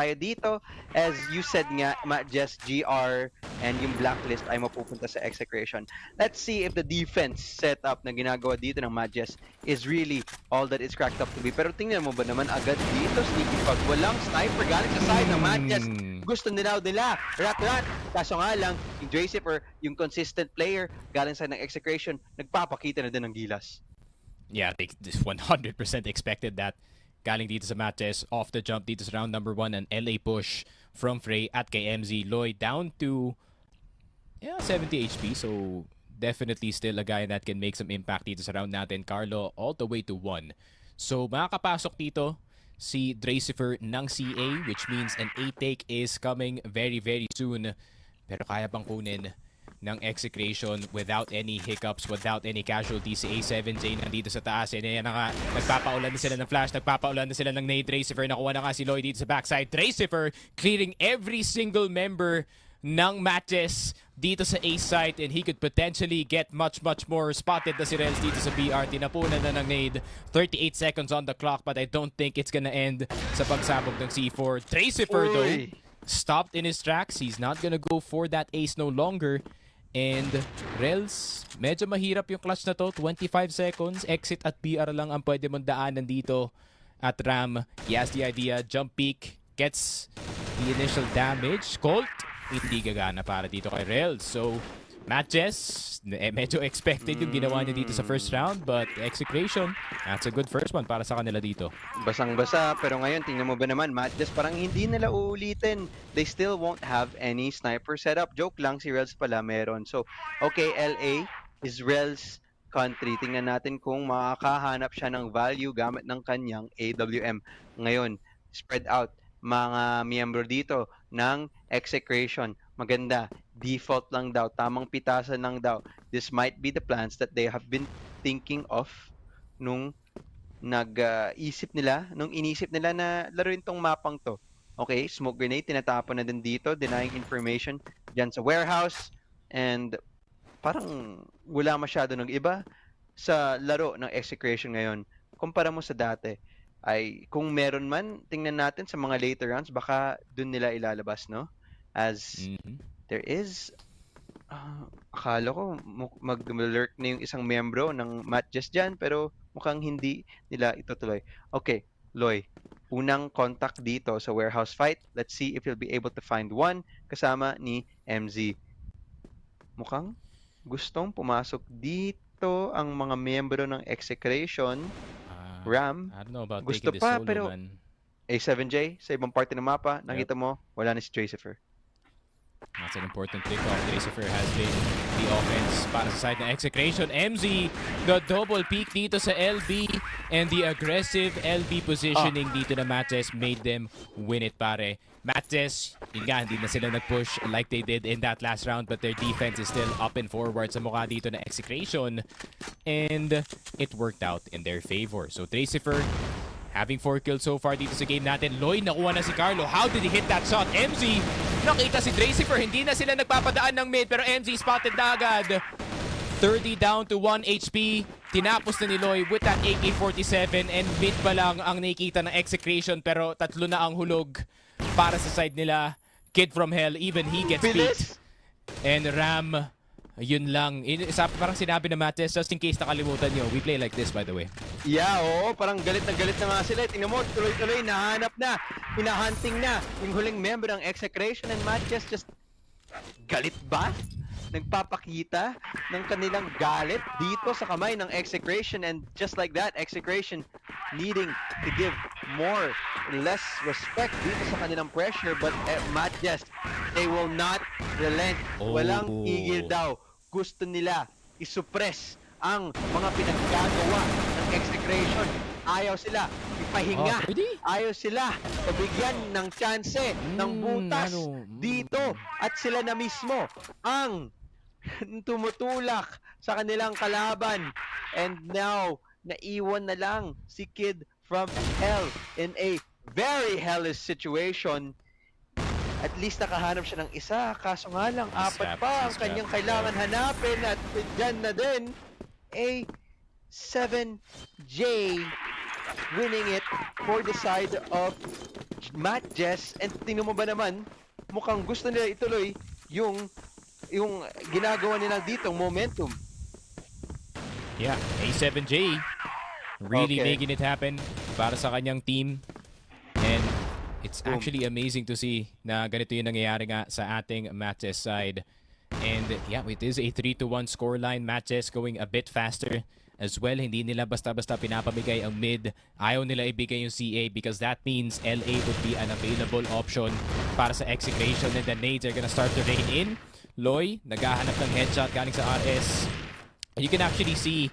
tayo dito. As you said nga, just GR and yung blacklist ay mapupunta sa execration. Let's see if the defense setup na ginagawa dito ng Majes is really all that it's cracked up to be. Pero tingnan mo ba naman agad dito, Sneaky Pug, walang sniper galing sa side ng Majes. Gusto nila, rat. Kaso nga lang, yung Dracifer, yung consistent player, galing sa ng execration, nagpapakita na din ng gilas. Yeah, they just 100% expected that. Galing dito sa Mates, off the jump dito sa round number 1, an LA push from Frey at kay MZ. Lloyd down to 70 HP, so definitely still a guy that can make some impact dito sa round natin. Carlo all the way to 1. So makakapasok dito si Dracifer ng CA, which means an A-take is coming very very soon. Pero kaya pang kunin ng execration without any hiccups, without any casualties. Si A7J nandito sa taas. And yan na nga, nagpapaulan na sila ng flash, nagpapaulan na sila ng nade. Dracifer, nakuha na nga si Lloyd dito sa backside. Dracifer clearing every single member ng matches dito sa A site, and he could potentially get much more. Spotted na si Rels dito sa BR. Tinapunan na ng nade. 38 seconds on the clock, but I don't think it's gonna end sa pagsabog ng C4. Dracifer though, stopped in his tracks. He's not gonna go for that ace no longer. And Rels, medyo mahirap yung clutch na to. 25 seconds. Exit at BR lang ang pwede mong daanan dito. At Ram, he has the idea. Jump peek. Gets the initial damage. Colt, hindi gagana para dito kay Rels. So, matches, medyo expected yung ginawa niya dito sa first round. But execution, that's a good first one para sa kanila dito. Basang-basa, pero ngayon, tingnan mo ba naman, matches parang hindi nila uulitin. They still won't have any sniper setup. Joke lang, si Rels pala meron. So, okay, LA is Rels country. Tingnan natin kung makakahanap siya ng value gamit ng kanyang AWM. Ngayon, spread out mga miyembro dito ng execration. Maganda, default lang daw, tamang pitasan lang daw. This might be the plans that they have been thinking of nung inisip nila na laruin tong mapang to. Okay, smoke grenade, tinatapon na din dito, denying information dyan sa warehouse, and parang wala masyado ng iba sa laro ng execration ngayon. Kumpara mo sa dati, ay kung meron man, tingnan natin sa mga later rounds, baka dun nila ilalabas, no? As there is, akala ko mag-lurk na yung isang membro ng Matches dyan, pero mukhang hindi nila itutuloy. Okay, Loy, unang contact dito sa warehouse fight. Let's see if you'll be able to find one kasama ni MZ. Mukhang gustong pumasok dito ang mga miyembro ng execration. Ram, I don't know about gusto taking this pa, solo, pero man. A7J, sa ibang parte ng mapa, nakita mo, wala na si Dracifer. That's an important pick-off. Dracifer has been the offense para sa side ng execration. MZ, the double peek dito sa LB, and the aggressive LB positioning dito na Mates made them win it, pare. Mates, yun nga, hindi na sila nag-push like they did in that last round, but their defense is still up and forward sa mukha dito na execration, and it worked out in their favor. So Dracifer, having 4 kills so far dito sa game natin. Lloyd, nakuha na si Carlo. How did he hit that shot? MZ, nakita si Dracifer. Hindi na sila nagpapadaan ng mid, pero MZ spotted na agad. 30 down to 1 HP. Tinapos na ni Lloyd with that AK-47, and mid pa lang ang nakikita ng execration, pero tatlo na ang hulog para sa side nila. Kid from Hell, even he gets beat. And Ram, yun lang. Parang sinabi na Mates, just in case nakalimutan nyo, we play like this, by the way. Yeah, oo. Parang galit na nga sila. Tingnan mo, tuloy-tuloy, nahanap na. Hinahunting na yung huling member ng execration, and Matches just galit ba? Nagpapakita ng kanilang galit dito sa kamay ng execration, and just like that, execration needing to give more, less respect dito sa kanilang pressure, but Matches, they will not relent. Walang igil daw. Gusto nila isuppress ang mga pinaggagawa ng execration. Ayaw sila ipahinga. Ayaw sila pabigyan ng tsanse, ng butas dito. At sila na mismo ang tumutulak sa kanilang kalaban. And now, naiwan na lang si Kid from Hell in a very hellish situation. At least nakahanap siya ng isa, kaso nga lang, apat pa ang kanyang kailangan hanapin, at dyan na din, A7J winning it for the side of Matt Jess, and tingnan mo ba naman, mukhang gusto nila ituloy yung ginagawa nila ditong momentum. Yeah, A7J really Okay. making it happen para sa kanyang team. And it's Boom. actually amazing to see na ganito yung nangyayari nga sa ating Matches side. And yeah, it is a 3-1 scoreline. Matches going a bit faster as well. Hindi nila basta-basta pinapamigay ang mid. Ayaw nila ibigay yung CA because that means LA would be an available option para sa execution, and the nades are gonna start to rain in. Loy, naghahanap ng headshot galing sa RS. You can actually see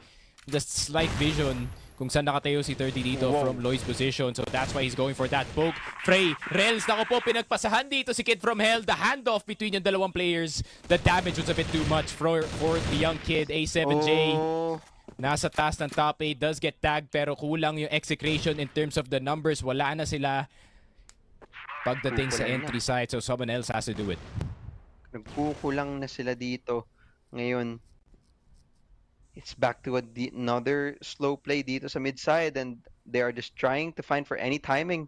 the slight vision kung saan nakatayo si 30 dito Wow. from Loy's position. So that's why he's going for that poke. Frey, Rels, nako po, pinagpasahan dito si Kid from Hell. The handoff between yung dalawang players. The damage was a bit too much for the young kid. A7J. Oh, Nasa taas ng top 8, does get tagged pero kulang yung execution in terms of the numbers. Wala na sila pagdating sa Kukulang na. entry side, so someone else has to do it. nagkukulang na sila dito. Ngayon, it's back to another slow play dito sa mid side, and they are just trying to find for any timing.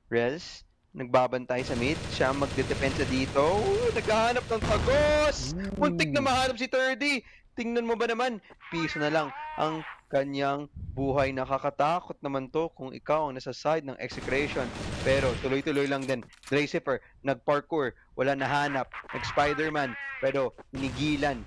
Rels, nagbabantay sa mid. Siya ang magdedepensa dito. Naghahanap ng tagos! Muntik na mahanap si 30! Tingnan mo ba naman? Piso na lang ang kanyang buhay. Nakakatakot naman to kung ikaw ang nasa side ng execration. Pero tuloy-tuloy lang din. Dracifer, nag-parkour, wala nahanap. Nag-Spider-Man, pero nigilan.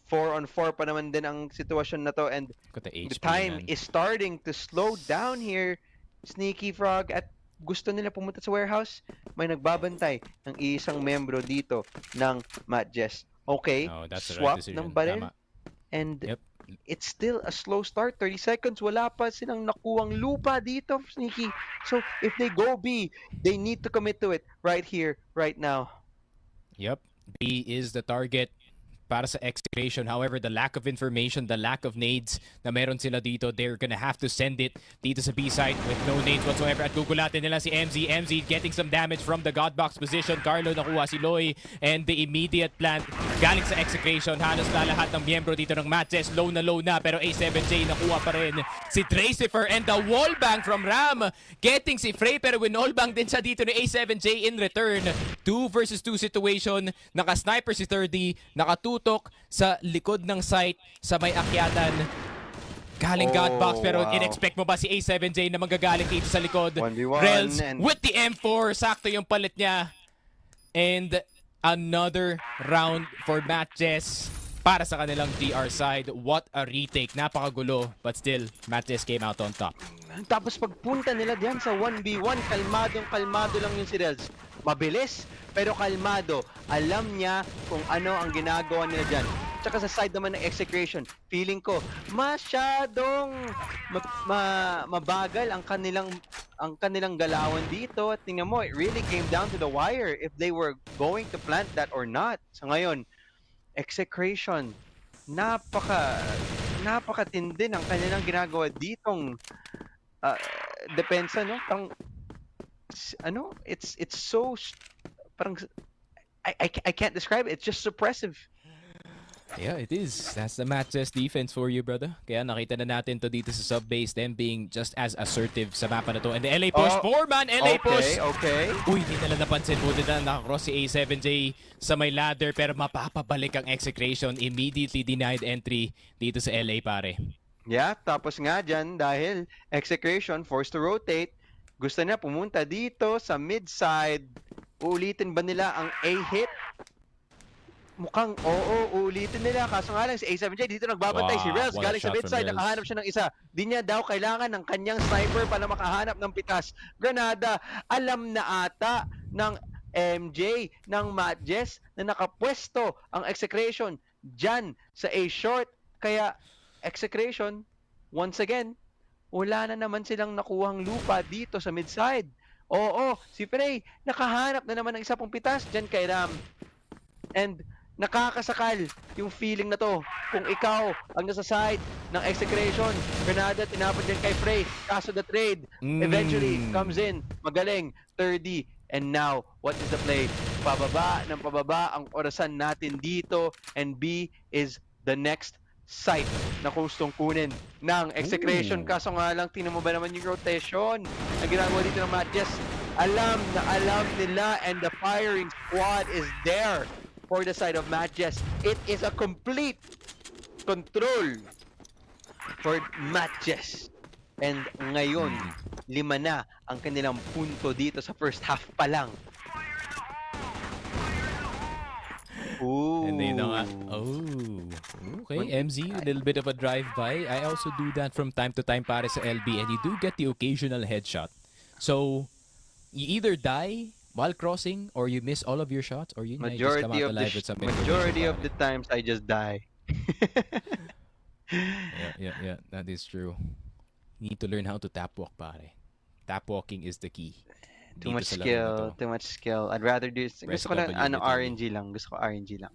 4-on-4 pa naman din ang sitwasyon na to, and Got the the HP, time man. is starting to slow down here. Sneaky Frog, at gusto nila pumunta sa warehouse. May nagbabantay ng isang membro dito ng Matt Jess. Okay, No, that's the right swap decision. ng baril, Tama. and Yep. it's still a slow start. 30 seconds, wala pa silang nakuwang lupa dito, Sneaky. So if they go B, they need to commit to it right here, right now. Yep. B is the target para sa execution. However, the lack of information, the lack of nades na meron sila dito, they're gonna have to send it dito sa B side with no nades whatsoever. At gugulatin nila si MZ. MZ getting some damage from the Godbox position. Carlo nakuha si Loy, and the immediate plant galing sa execution. Halos na lahat ng miyembro dito ng matches. Low na pero A7J nakuha pa rin si Dracifer, and the wallbang from Ram getting si Frey, pero winallbang din siya dito ni A7J in return. 2 versus 2 situation. Naka-sniper si 30, nakatutok sa likod ng site sa may akyatan. Galing Oh, Godbox, pero wow. in-expect mo ba si A7J na manggagaling dito sa likod? 1v1 Rels and- with the M4, sakto yung palit niya. And another round for matches para sa kanilang DR side. What a retake. Napakagulo, but still, matches came out on top. Tapos pagpunta nila diyan sa 1v1, kalmadong-kalmado lang yung si Rels. Mabilis, pero kalmado. Alam niya kung ano ang ginagawa nila diyan. Tsaka sa side naman ng execution, feeling ko masyadong mabagal ang kanilang galawan dito. At tingnan mo, it really came down to the wire if they were going to plant that or not. So ngayon, execration, napakatindi ng kanilang ginagawa ditong depensa, no? It's so parang I can't describe it. It's just suppressive. Yeah, it is. That's the matches defense for you, brother. Kaya nakita na natin to dito sa sub-base, them being just as assertive sa mapa na to. And the LA push, Oh, 4-man LA push. Okay. Uy, hindi nila napansin. Buti na nakakross si A7J sa may ladder, pero mapapabalik ang execution. Immediately denied entry dito sa LA, pare. Yeah, tapos nga dyan, dahil execution forced to rotate, gusto niya pumunta dito sa mid-side. Uulitin ba nila ang A-hit? Mukhang oo, uulitin nila. Kaso nga lang si A7J dito nagbabantay. Wow, Si Rels what a galing sa shot from mid-side, Rels. nakahanap siya ng isa. Di niya daw kailangan ng kanyang sniper para makahanap ng pitas. Granada, alam na ata ng MJ, ng Matt Jess, na nakapwesto ang execration dyan sa A-short. Kaya execration, once again, wala na naman silang nakuhang lupa dito sa mid-side. Oo, si Frey, nakahanap na naman ng isa pong pitas dyan kay Ram. And nakakasakal yung feeling na to kung ikaw ang nasa side ng execution. Granada, tinapon din kay Frey. Kaso the trade eventually comes in. Magaling, 30. And now, what is the play? Pababa ng pababa ang orasan natin dito. And B is the next site na gustong kunin ng Execration. Ooh. Kaso nga lang, tingnan mo ba naman yung rotation na ginagawa dito ng Matches? Alam na alam nila, and the firing squad is there for the side of Matches. It is a complete control for Matches. And ngayon, 5 na ang kanilang punto dito sa first half pa lang. Ooh. And they know, okay, MZ, a little bit of a drive-by. I also do that from time to time para sa LB, and you do get the occasional headshot. So, you either die while crossing, or you miss all of your shots, or you just come out alive with some Majority of information the times, I just die. Yeah, that is true. You need to learn how to tap walk, pare. Tap walking is the key. Too Dito much sa laro na skill, to. too much skill. I'd rather do, Press gusto ko lang, W literally. RNG lang. Gusto ko RNG lang.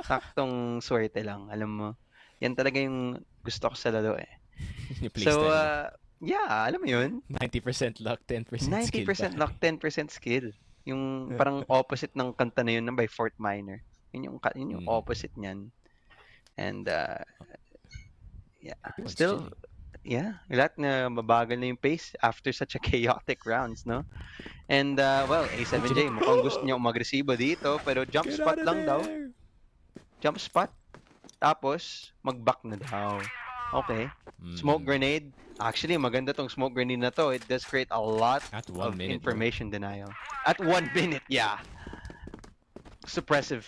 Saktong swerte lang, alam mo. Yan talaga yung gusto ko sa laro eh. Yung So, playstyle. yeah, alam mo yun. 90% luck, 10% skill. 90% pare. luck, 10% skill. Yung parang opposite ng kanta na yun ng by Fort Minor. Yun yung opposite niyan. And, yeah, Everyone's still, chilling. yeah, lahat na mabagal na yung pace after such a chaotic rounds, no? And, well, A7J, mukhang gusto niya umagresibo dito, pero jump Get spot out of lang daw. there! Jump spot. Tapos, mag-back na daw. Okay. Smoke grenade. Actually, maganda tong smoke grenade na to. It does create a lot At 1 of minute. information denial. At 1 minute, yeah. Suppressive.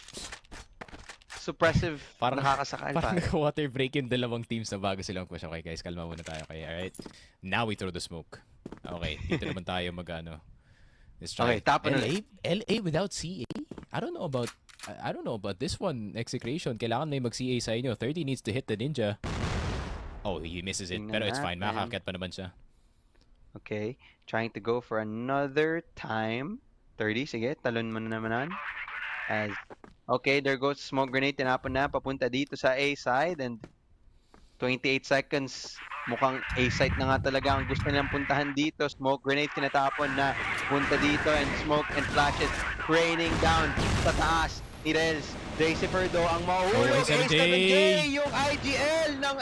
Parang- Nakakasakal Parang pa. naka-water break yung dalawang teams na bago silang push. Okay guys, kalma muna tayo. Okay, alright. Now we throw the smoke. Okay, dito naman tayo mag-ano. Let's try. Okay, tapon LA without CA? I don't know about this one. Execration. Kailangan may mag-CA sa inyo. 30 needs to hit the ninja. Oh, he misses it. Tingnan Pero it's fine. natin. Makakakyat pa naman siya. Okay. Trying to go for another time. 30, sige. Talon mo na naman. Okay, there goes smoke grenade. Tinapon na. Papunta dito sa A side. And 28 seconds. Mukhang A side na nga talaga ang gusto nilang puntahan dito. Smoke grenade tinatapon na. Punta dito. And smoke and flashes raining down sa taas ni Rels. Dacifer do ang mahulog. A7J! Yung IGL ng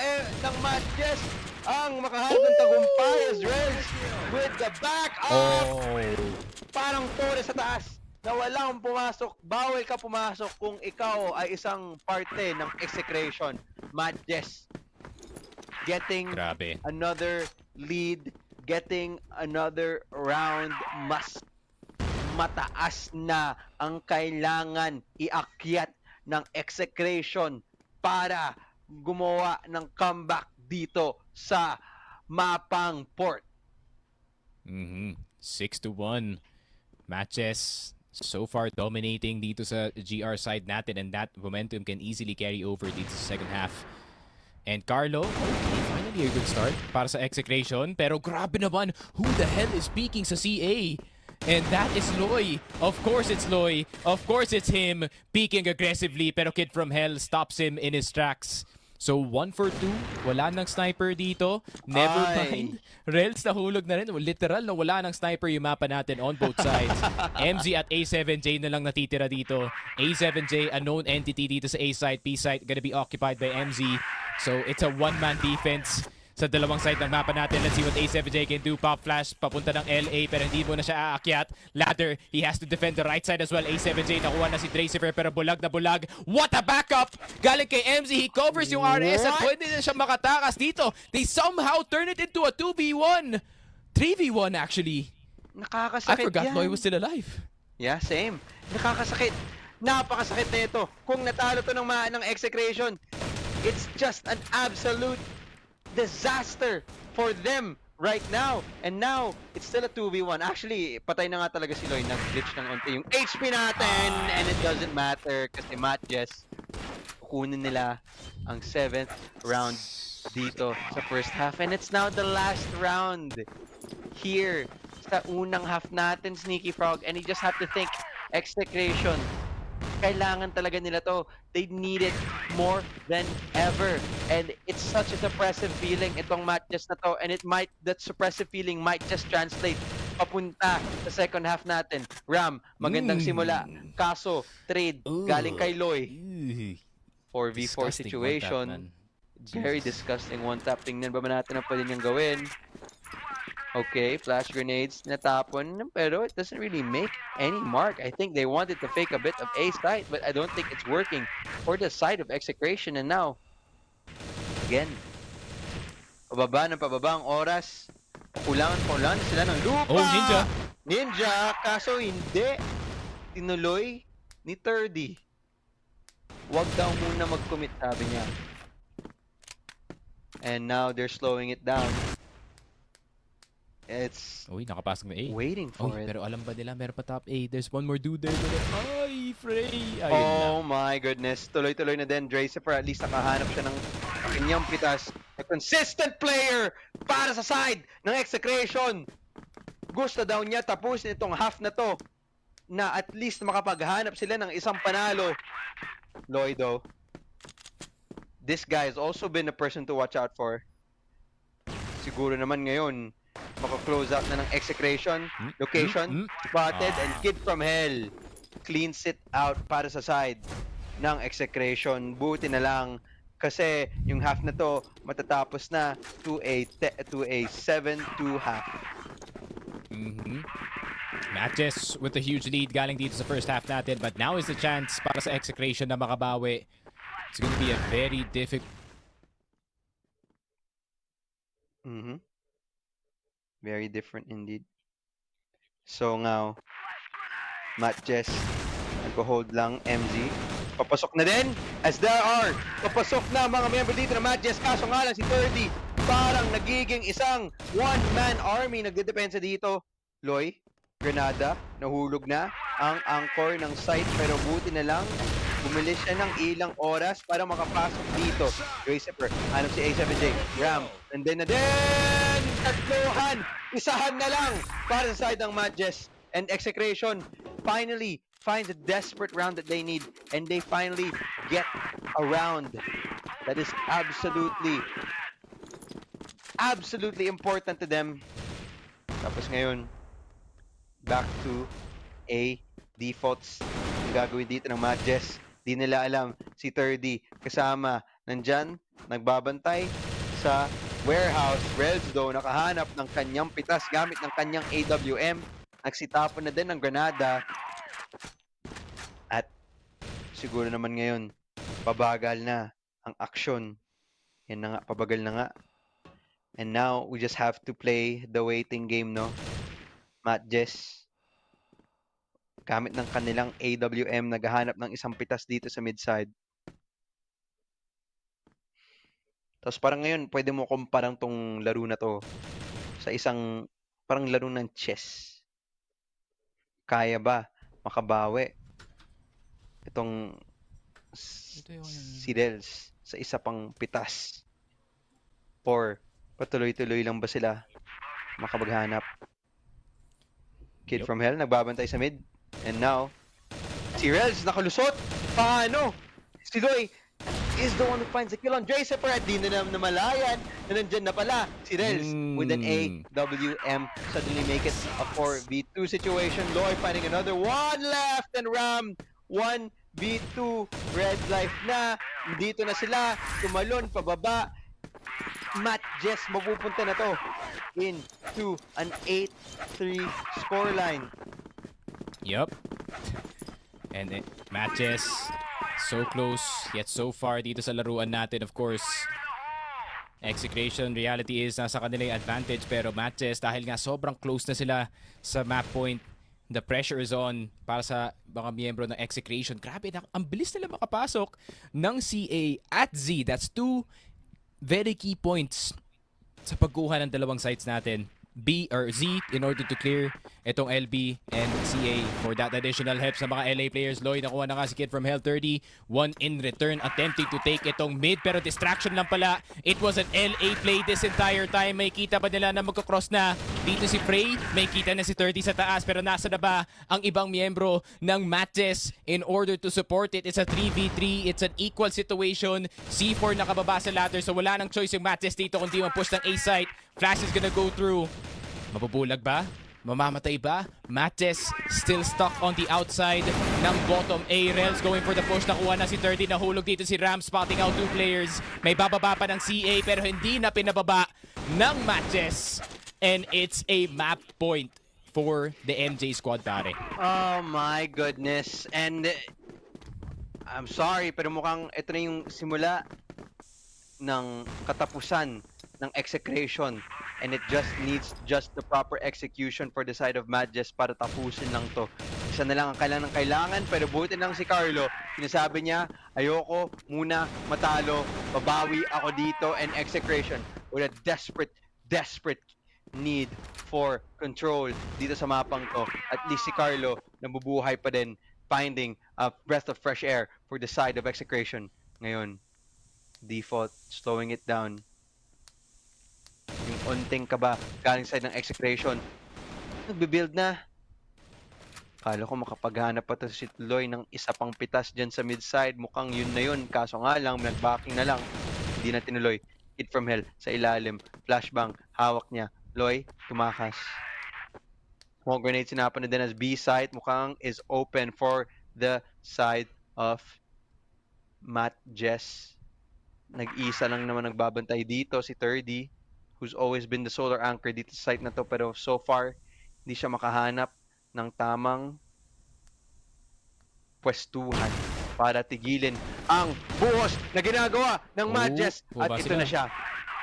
Matches ang makahanap ng tagumpay as Rels with the back up. Parang tore sa taas na walang pumasok. Bawal ka pumasok kung ikaw ay isang parte ng Execration. Matches getting Grabe. another lead, getting another round. Mas mataas na ang kailangan iakyat ng Execration para gumawa ng comeback dito sa mapang Port. 6-1 matches so far dominating dito sa GR side natin, and that momentum can easily carry over dito sa second half. And Carlo, okay, finally a good start para sa Execration, pero grabe naman, who the hell is speaking sa CA? And that is Loy. Of course it's Loy. Of course it's him peeking aggressively, pero Kid from Hell stops him in his tracks. So 1 for 2, wala nang sniper dito. Never mind. Rels nahulog na rin. Literal na wala nang sniper yung mapa natin on both sides. MZ at A7J na lang natitira dito. A7J, a known entity dito sa A side. B side gonna be occupied by MZ. So it's a one-man defense sa dalawang side ng mapa natin. Let's see what A7J can do. Pop flash, papunta ng LA, pero hindi mo na siya aakyat. Ladder, he has to defend the right side as well. A7J, nakuha na si Dracifer, pero bulag na bulag. What a backup! Galing kay MZ, he covers yung RS at pwede na siya makatakas dito. They somehow turn it into a 2v1. 3v1 actually. Nakakasakit I forgot yan. Loy was still alive. Yeah, same. Nakakasakit. Napakasakit na ito. Kung natalo to ng Execration, it's just an absolute disaster for them right now. And now, it's still a 2v1. Actually, patay na nga talaga si Loy. Nag-glitch ng unti yung HP natin. And it doesn't matter kasi Matches, kunin nila ang 7th round dito sa first half. And it's now the last round here sa unang half natin, Sneaky Frog. And you just have to think, Execration, kailangan talaga nila to. They need it more than ever. And it's such a suppressive feeling itong Matches na to. And that suppressive feeling might just translate papunta sa second half natin. Ram, magandang simula. Kaso, trade, galing kay Loy. 4v4 Disgusting situation. one-tap, man. Very Jesus. disgusting one tap. Tingnan ba natin ang pwede niyang gawin? Okay, flash grenades natapon, pero it doesn't really make any mark. I think they wanted to fake a bit of A site, but I don't think it's working for the side of Execration. And now, again, pababa ng pababa ang oras. Kulangan sila ng lupa. Oh, Ninja. Ninja, kaso hindi. Tinuloy ni 30. Wag daw muna mag-commit, sabi niya. And now they're slowing it down. It's Uy, nakapasok na A. waiting for Uy, it. pero alam ba nila, meron pa top A. There's one more dude there. Ay, Frey. Ayun Oh na. my goodness. Tuloy-tuloy na din. Dracer at least nakahanap siya ng kanyang pitas. A consistent player para sa side ng Execration. Gusto daw niya tapusin itong half na to na at least makapaghanap sila ng isang panalo. Lloydo. This guy has also been a person to watch out for. Siguro naman ngayon, maka-close out na ng Execration. Location, spotted, and Kid from Hell cleans it out para sa side ng Execration. Buti na lang kasi yung half na to matatapos na to a 7-2 half. Matches with a huge lead galing dito sa first half natin, but now is the chance para sa Execration na makabawi. It's gonna be a very difficult. Very different indeed. So now, Matt Jess, nag-hold lang, MZ. Papasok na din, as there are, papasok na mga member dito ng Matt Jess, kaso nga lang si 30, parang nagiging isang one-man army, nagdedepensa dito. Loy, Granada, nahulog na ang anchor ng site, pero buti na lang, bumili siya ng ilang oras para makapasok dito. Graceper, hanap si A7J, Ram, and then tatluhan, isahan na lang para sa side ng Matt Jess. And Execration finally finds a desperate round that they need, and they finally get a round that is absolutely important to them. Tapos ngayon, back to A defaults ang gagawin dito ng Matt Jess. Di nila alam si 30 kasama nandyan, nagbabantay sa warehouse. Relzdo nakahanap ng kanyang pitas gamit ng kanyang AWM. Nagsitapon na din ng granada. At siguro naman ngayon, pabagal na ang aksyon. Yan na nga, pabagal na nga. And now, we just have to play the waiting game, no? Matt Jess, gamit ng kanilang AWM, naghahanap ng isang pitas dito sa midside. Tapos parang ngayon, pwede mo kumparang tong laro na to sa isang parang laro ng chess. Kaya ba makabawi itong si Dels sa isa pang pitas? Or patuloy-tuloy lang ba sila makapaghanap? Kid from Hell, nagbabantay sa mid. And now, si Rels nakalusot. Paano? Si Loy is the one who finds the kill on Dracer, at di na namalayan na nandyan na pala si Rels with an AWM. Suddenly make it a 4v2 situation. Loy finding another one left, and Ram 1v2. Red life na. Dito na sila. Tumalon pababa. Matt Jess mapupunta na to into an 8-3 scoreline. Yup. And matches so close yet so far dito sa laruan natin. Of course, Execration reality is nasa kanila yung advantage, pero matches dahil nga sobrang close na sila sa map point, the pressure is on para sa mga miyembro ng Execration. Grabe, ang bilis nila makapasok ng CA at Z. That's two very key points sa pagkuha ng dalawang sites natin. B or Z in order to clear itong LB and CA for that additional help sa mga LA players. Lloyd, nakuha na nga si Kid from Hell 30. One in return, attempting to take itong mid, pero distraction lang pala. It was an LA play this entire time. May kita pa nila na magkakross na dito si Frey. May kita na si 30 sa taas, pero nasa na ba ang ibang miyembro ng Matches in order to support it? It's a 3v3. It's an equal situation. C4 nakababa sa ladder, so wala nang choice yung Matches dito kundi mag-push ng A site. Flash is gonna go through. Mabubulag ba Mamamatay ba? Mattes still stuck on the outside ng bottom A. Rels going for the push. Nakuha na si 30. Nahulog dito si Ram, spotting out 2 players. May bababa pa ng CA pero hindi na pinababa ng Mattes. And it's a map point for the MJ squad, pare. Oh my goodness. And I'm sorry, pero mukhang ito na yung simula ng katapusan ng execution. And it just needs just the proper execution for the side of Madjes para tapusin lang to. Isa na lang ang kailangan, pero buti lang si Carlo. Sinasabi niya, ayoko muna matalo, babawi ako dito, and execution with a desperate need for control dito sa mapang to. At least si Carlo nabubuhay pa din, finding a breath of fresh air for the side of execution. Ngayon, default, slowing it down. Yung unting kaba galing side ng execution. Nagbe-build na. Kala ko makapaghanap pa to si Loy ng isa pang pitas dyan sa mid side. Mukhang yun na yun. Kaso nga lang, nagbacking na lang. Hindi na tinuloy. Hit from hell sa ilalim. Flashbang. Hawak niya. Loy, tumakas. Smoke grenade sinapan na din as B side. Mukhang is open for the side of Matt Jess. Nag-isa lang naman nagbabantay dito si 30, who's always been the solar anchor dito sa site na to, pero so far hindi siya makahanap ng tamang pwestuhan para tigilin ang buhos na ginagawa ng Madjes. At ito na siya,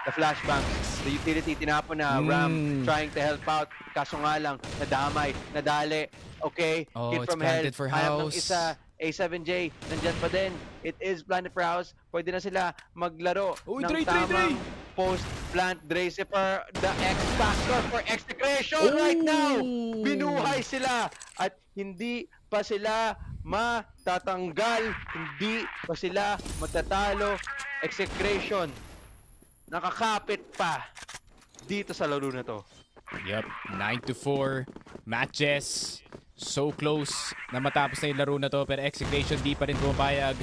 the flashbang, the utility tinapon na Ram trying to help out, kaso nga lang nadamay, nadali. Okay, hit from hell, hanap ng isa. A7J, nandyan pa din. It is planted for house. Pwede na sila maglaro ng tamang post-plant Dracifer, the X-Factor for execution right now. Binuhay sila at hindi pa sila matatanggal. Hindi pa sila matatalo. Execution. Nakakapit pa dito sa laro na to. Yep, 9-4 matches. So close na matapos na yung laro na to, pero execution di pa rin pumapayag.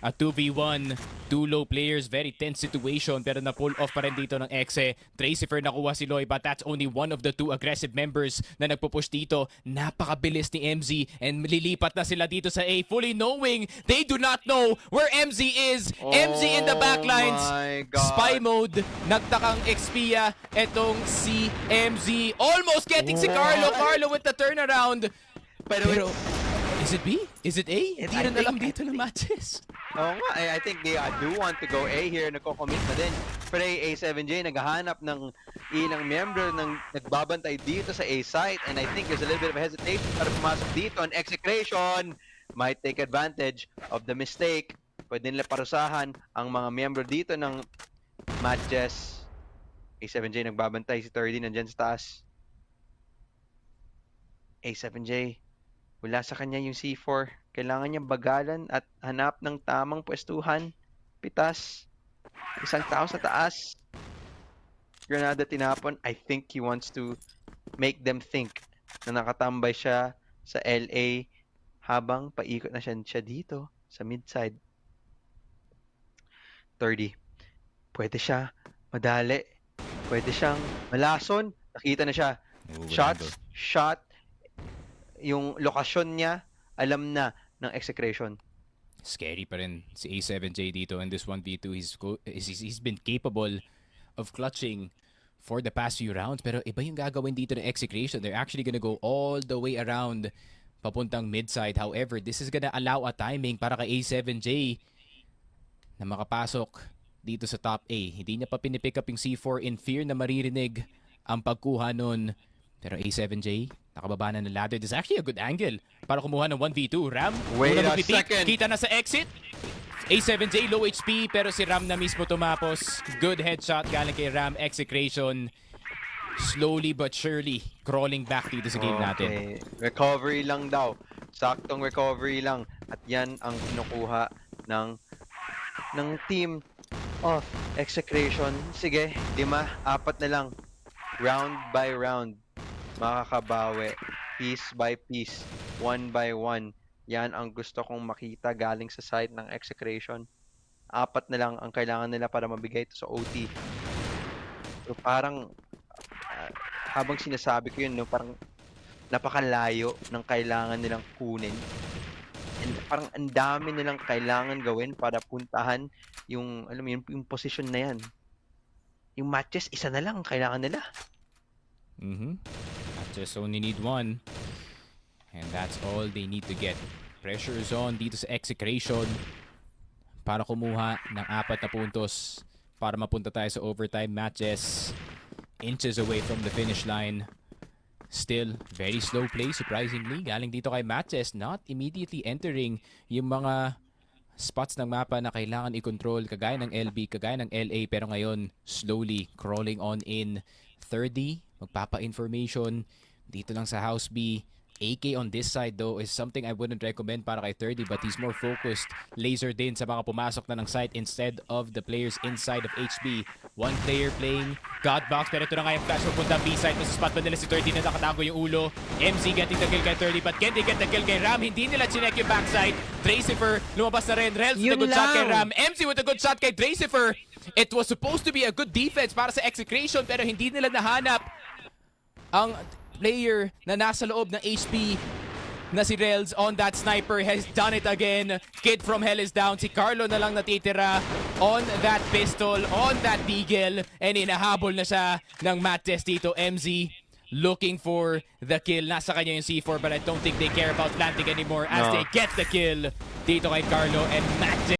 A 2v1, 2 low players, very tense situation, pero na-pull off pa rin dito ng Exe. Dracifer nakuha si Loy, but that's only one of the 2 aggressive members na nagpupush dito. Napakabilis ni MZ, and lilipat na sila dito sa A, fully knowing they do not know where MZ is. MZ in the backlines. Spy mode, nagtakang Xpia, etong si MZ. Almost getting si Carlo. Carlo with the turnaround. Pero is it B? Is it A? Hindi na alam dito ng matches. Oo nga, I think they do want to go A here. Nagko-commit na din. Pero A7J naghahanap ng ilang member ng nagbabantay dito sa A site. And I think there's a little bit of hesitation para pumasok dito. And execution might take advantage of the mistake. Pwede nila parusahan ang mga member dito ng matches. A7J nagbabantay, si 30 nandyan sa taas. A7J, wala sa kanya yung C4. Kailangan niya bagalan at hanap ng tamang pwestuhan. Pitas. Isang tao sa taas. Granada tinapon. I think he wants to make them think na nakatambay siya sa LA habang paikot na siya dito sa midside. 30. Pwede siya madali. Pwede siyang malason. Nakita na siya. Shot. Yung lokasyon niya, alam na ng execution. Scary pa rin si A7J dito in this 1v2. He's been capable of clutching for the past few rounds, pero iba yung gagawin dito ng execution. They're actually gonna go all the way around papuntang midside. However, this is gonna allow a timing para kay A7J na makapasok dito sa top A. Hindi niya pa pinipick up yung C4 in fear na maririnig ang pagkuha nun. Pero A7J, nakababa na ng ladder. This is actually a good angle para kumuha ng 1v2. Ram, wait a second. Kita na sa exit. A7J, low HP, pero si Ram na mismo tumapos. Good headshot galing kay Ram. Execration, slowly but surely, crawling back dito sa game natin. Recovery lang daw. Saktong recovery lang. At yan ang kinukuha ng team of execution. Sige, 5, 4 na lang. Round by round. Makakabawi. Piece by piece. 1 by 1. Yan ang gusto kong makita galing sa side ng execution. 4 na lang ang kailangan nila para mabigay ito sa OT. So parang habang sinasabi ko yun, no, parang napakalayo ng kailangan nilang kunin. And parang ang dami nilang kailangan gawin para puntahan yung, alam mo yun, yung posisyon na yan. Yung matches, isa na lang ang kailangan nila. Just only need one. And that's all they need to get. Pressure is on dito sa Execration para kumuha ng 4 na puntos para mapunta tayo sa overtime matches. Inches away from the finish line. Still, very slow play, surprisingly. Galing dito kay Matches, not immediately entering yung mga spots ng mapa na kailangan i-control, kagaya ng LB, kagaya ng LA, pero ngayon, slowly crawling on in. 30, magpapa-information dito lang sa House B. AK on this side though is something I wouldn't recommend para kay 30, but he's more focused. Laser din sa mga pumasok na ng site instead of the players inside of HB. One player playing Godbox, pero ito na nga yung flash pupunta B-side. Sa spot pa nila si 30 na nakatago yung ulo. MZ getting the kill kay 30, but can they get the kill kay Ram? Hindi nila chinek yung backside. Dracifer lumabas na rin. Rels with a good shot kay Ram. MZ with a good shot kay Dracifer. It was supposed to be a good defense para sa Execration, pero hindi nila nahanap ang player na nasa loob ng HP na si Rels on that sniper. Has done it again. Kid from Hell is down. Si Carlo na lang natitira on that pistol, on that deagle, and inahabol na siya ng Mattes dito. MZ looking for the kill. Nasa kanya yung C4, but I don't think they care about planting anymore as No. they get the kill dito kay Carlo and Mattes.